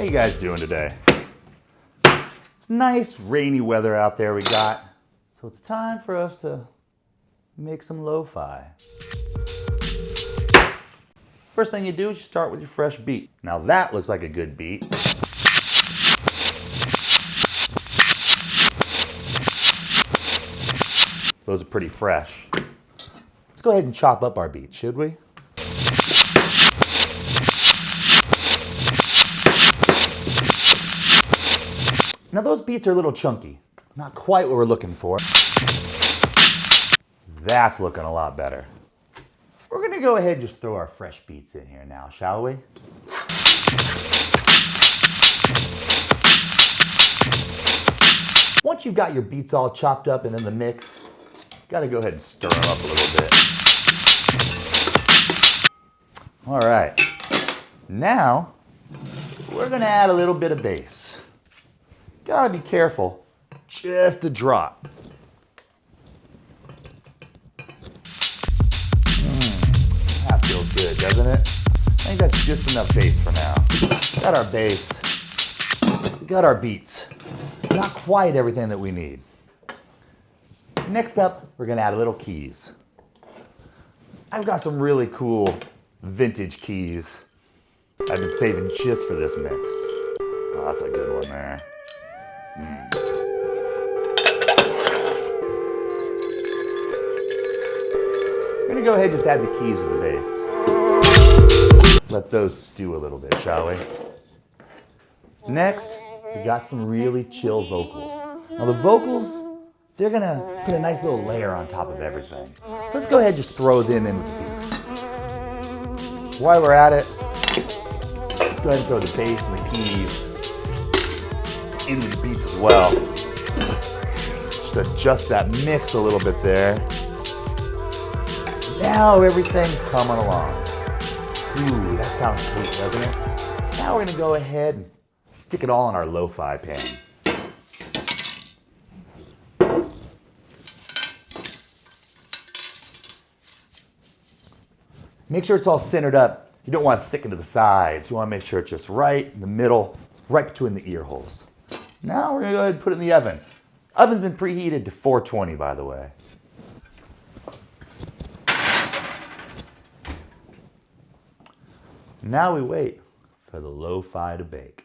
How you guys doing today? It's nice rainy weather out there we got, so it's time for us to make some lo-fi. First thing you do is you start with your fresh beat. Now that looks like a good beat. Those are pretty fresh. Let's go ahead and chop up our beat, should we? Now those beats are a little chunky. Not quite what we're looking for. That's looking a lot better. We're gonna go ahead and just throw our fresh beats in here now, shall we? Once you've got your beats all chopped up and in the mix, you gotta go ahead and stir them up a little bit. All right, now we're gonna add a little bit of bass. Gotta be careful, just a drop. That feels good, doesn't it? I think that's just enough bass for now. Got our bass, we got our beats. Not quite everything that we need. Next up, we're gonna add a little keys. I've got some really cool vintage keys I've been saving just for this mix. Oh, that's a good one there. We're gonna go ahead and just add the keys with the bass. Let those stew a little bit, shall we? Next, we got some really chill vocals. Now the vocals, they're gonna put a nice little layer on top of everything. So let's go ahead and just throw them in with the beats. While we're at it, let's go ahead and throw the bass and the keys in with the beats as well. Just adjust that mix a little bit there. Now everything's coming along. Ooh, that sounds sweet, doesn't it? Now we're gonna go ahead and stick it all in our lo-fi pan. Make sure it's all centered up. You don't want it sticking to the sides. You want to make sure it's just right in the middle, right between the ear holes. Now we're gonna go ahead and put it in the oven. Oven's been preheated to 420, by the way. Now we wait for the lo-fi to bake.